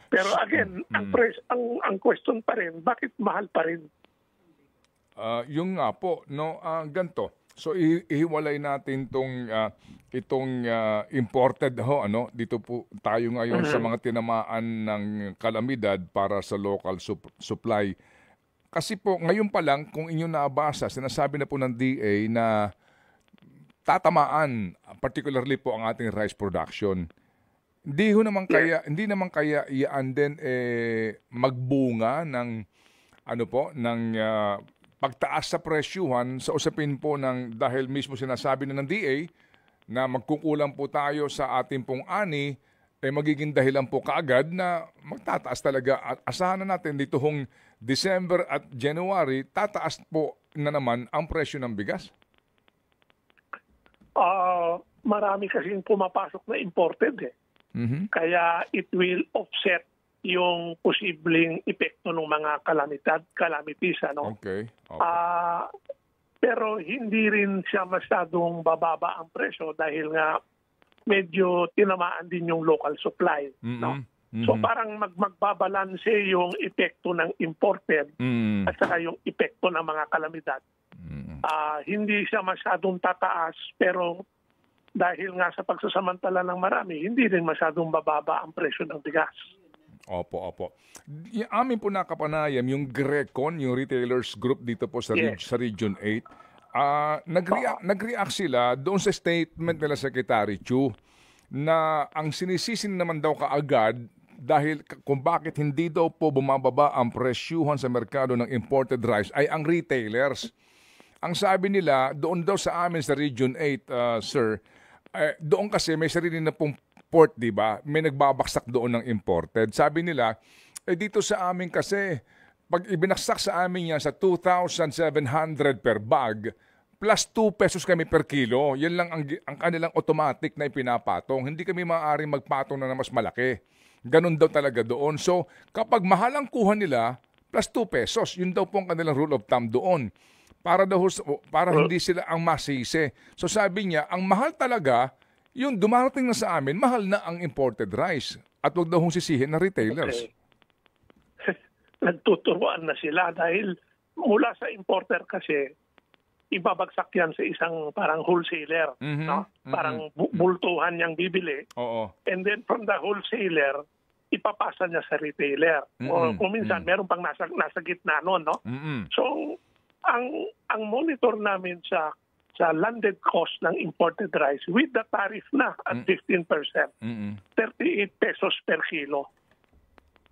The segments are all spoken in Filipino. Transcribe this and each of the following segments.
Pero again, ang question pa rin, bakit mahal pa rin? Yung nga po, no, ganito. So ihiwalay natin itong imported dito po tayo ngayon sa mga tinamaan ng kalamidad para sa local supply. Kasi po ngayon pa lang kung inyo nabasa, sinasabi na po ng DA na tatamaan particularly po ang ating rice production. Hindi naman kaya iyan din magbunga ng pagtaas sa presyuhan sa usapin po dahil mismo sinasabi na ng DA na magkukulang po tayo sa ating pong ani, magiging dahilan po kaagad na magtataas talaga. At asahan na natin dito hong December at January, tataas po na naman ang presyo ng bigas. Marami kasing pumapasok na imported Kaya it will offset yung posibleng epekto ng mga calamities. Okay. Pero hindi rin siya masyadong bababa ang presyo dahil nga medyo tinamaan din yung local supply. So parang magbabalanse yung epekto ng imported at saka yung epekto ng mga kalamidad. Hindi siya masyadong tataas pero dahil nga sa pagsasamantala ng marami, hindi rin masyadong bababa ang presyo ng bigas. Opo. Amin po nakapanayam yung Grecon, yung retailers group dito po sa Region 8. Nag-react sila doon sa statement nila Secretary Chu na ang sinisisin naman daw kaagad dahil kung bakit hindi daw po bumababa ang presyuhan sa merkado ng imported rice ay ang retailers. Ang sabi nila, doon daw sa amin sa Region 8, sir, doon kasi may sarili na pong port, di ba? May nagbabaksak doon ng imported. Sabi nila, dito sa amin kasi, pag ibinaksak sa amin yan sa 2,700 per bag, plus 2 pesos kami per kilo. Yan lang ang kanilang automatic na ipinapatong. Hindi kami maaaring magpatong na mas malaki. Ganun daw talaga doon. So, kapag mahal ang kuha nila, plus 2 pesos, yun daw po ang kanilang rule of thumb doon. Para hindi sila ang masisi. So sabi niya, ang mahal talaga, yung dumarating na sa amin, mahal na ang imported rice. At huwag daw hong sisihin na retailers. Okay. Nagtuturuan na sila dahil mula sa importer kasi, ibabagsak yan sa isang parang wholesaler. Parang bultuhan niyang bibili. And then from the wholesaler, ipapasa niya sa retailer. O kung minsan, meron pang nasa gitna noon. So, ang monitor namin sa landed cost ng imported rice with the tariff na at 15%, 38 pesos per kilo.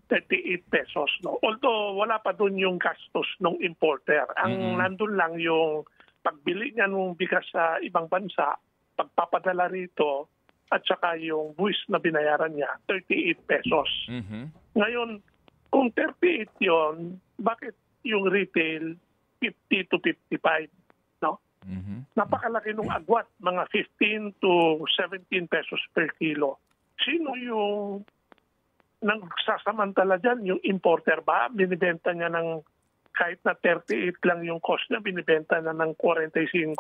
38 pesos. No? Although wala pa doon yung gastos ng importer. Ang nandun lang yung pagbili niya ng bigas sa ibang bansa, pagpapadala rito, at saka yung buwis na binayaran niya, 38 pesos. Ngayon, kung 38 yon, bakit yung retail 50 to 55, no? Napakalaki nung agwat, mga 15 to 17 pesos per kilo. Sino yung nagsasamantala dyan? Yung importer ba? Binibenta niya ng kahit na 38 lang yung cost niya, binibenta na ng 45?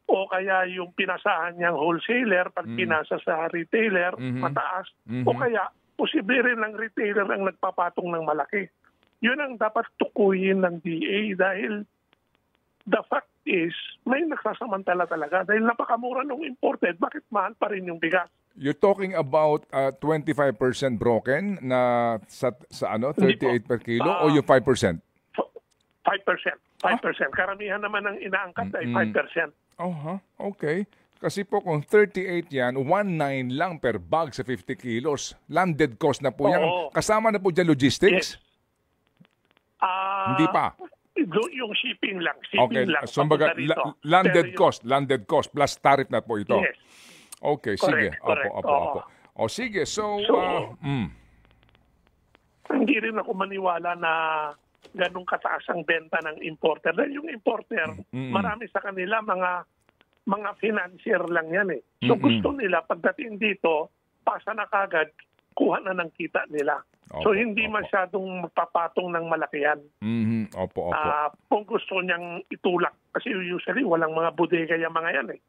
O kaya yung pinasahan niyang wholesaler, pag pinasa sa retailer, mataas? O kaya, posible rin ng retailer ang nagpapatong ng malaki. Yun ang dapat tukuyin ng DA dahil the fact is may nagsasamantala talaga dahil napakamura ng imported, bakit mahal pa rin yung bigas? You're talking about 25% broken na sa 38 per kilo o yung 5%? 5%. Karamihan naman ang inaangkat ay 5%. Okay. Kasi po kung 38 yan, 1.9 lang per bag sa 50 kilos. Landed cost na po yan. Kasama na po dyan logistics? Yes. Hindi pa. Yung shipping lang. Okay. So, landed cost plus tariff na po ito. Yes. Okay, correct, sige. Correct. Opo. O sige, so hindi rin ako maniwala na ganun kataas ang benta ng importer. Dahil yung importer, marami sa kanila mga financier lang yan eh. So gusto nila pagdating dito, pasa na kagad, kuha na ng kita nila. So hindi masyadong magpapatong ng malaki yan. Opo. Kung gusto niyang itulak, kasi usually walang mga bodega yung mga yan eh.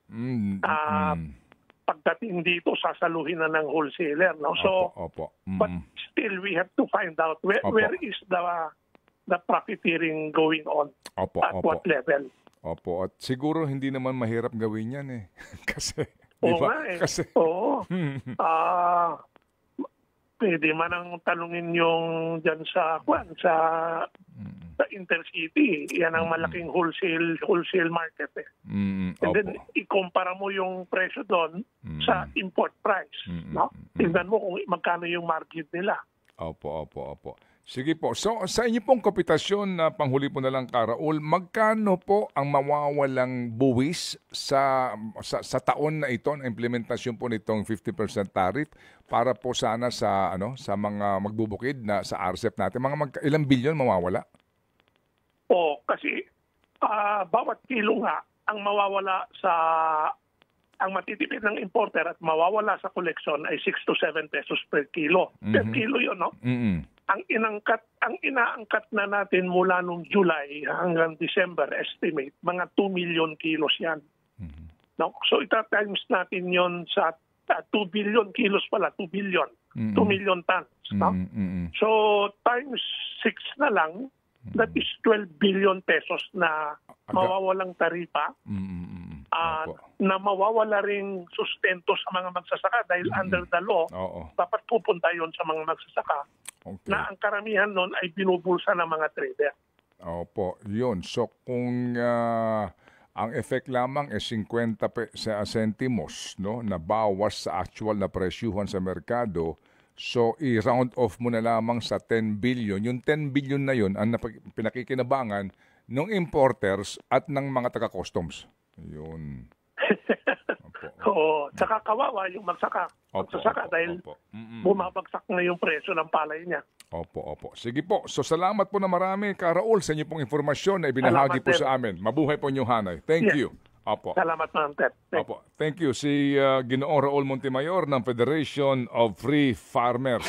pagdating dito, sasaluhin na ng wholesaler. No? So, Opo. but still, we have to find out where is the profiteering going on, at what level. Opo, at siguro hindi naman mahirap gawin yan eh. Kasi, di Oo ba? nga eh. Kasi, Oo. Pwede man ang tanungin yung dyan sa intercity. Yan ang malaking wholesale market eh. And then, ikumpara mo yung presyo doon sa import price. No? Tingnan mo kung magkano yung margin nila. Opo. Sige po. So, sa inyo pong kompetasyon na panghuli po na lang, Raul, magkano po ang mawawalang buwis sa taon na ito, na implementasyon po nitong 50% tariff para po sana sa mga magbubukid na sa RCEP natin? Ilang bilyon mawawala? Kasi bawat kilo nga ang mawawala ang matitipid ng importer at mawawala sa collection ay 6 to 7 pesos per kilo. Per kilo 'yon, no? Ang inaangkat na natin mula nung July hanggang December estimate, mga 2 million kilos 'yan. No? So ita-times natin 'yon sa 2 billion kilos pala, 2 billion. 2 million tons, no? So times 6 na lang, that is 12 billion pesos na mawawalang taripa. Na mawawala ring sustento sa mga magsasaka dahil under the law, dapat pupunta yon sa mga magsasaka na ang karamihan nun ay binubulsa ng mga trader. Opo, yun. So kung ang effect lamang ay 50 centimos, no, na bawas sa actual na presyuhan sa merkado, so i-round off mo na lamang sa 10 billion. Yung 10 billion na yun ang pinakikinabangan ng importers at ng mga taga-customs. Yun. Oo, tsaka kawawa yung magsasaka dahil bumabagsak na yung presyo ng palay niya. Opo. Sige po. So salamat po na marami, Raul, sa inyo pong informasyon na ibinahagi po sa amin. Mabuhay po inyong hanay. Thank you. Opo. Salamat, Ma'am Ted. Opo. Thank you. Si Ginoong Raul Montemayor ng Federation of Free Farmers.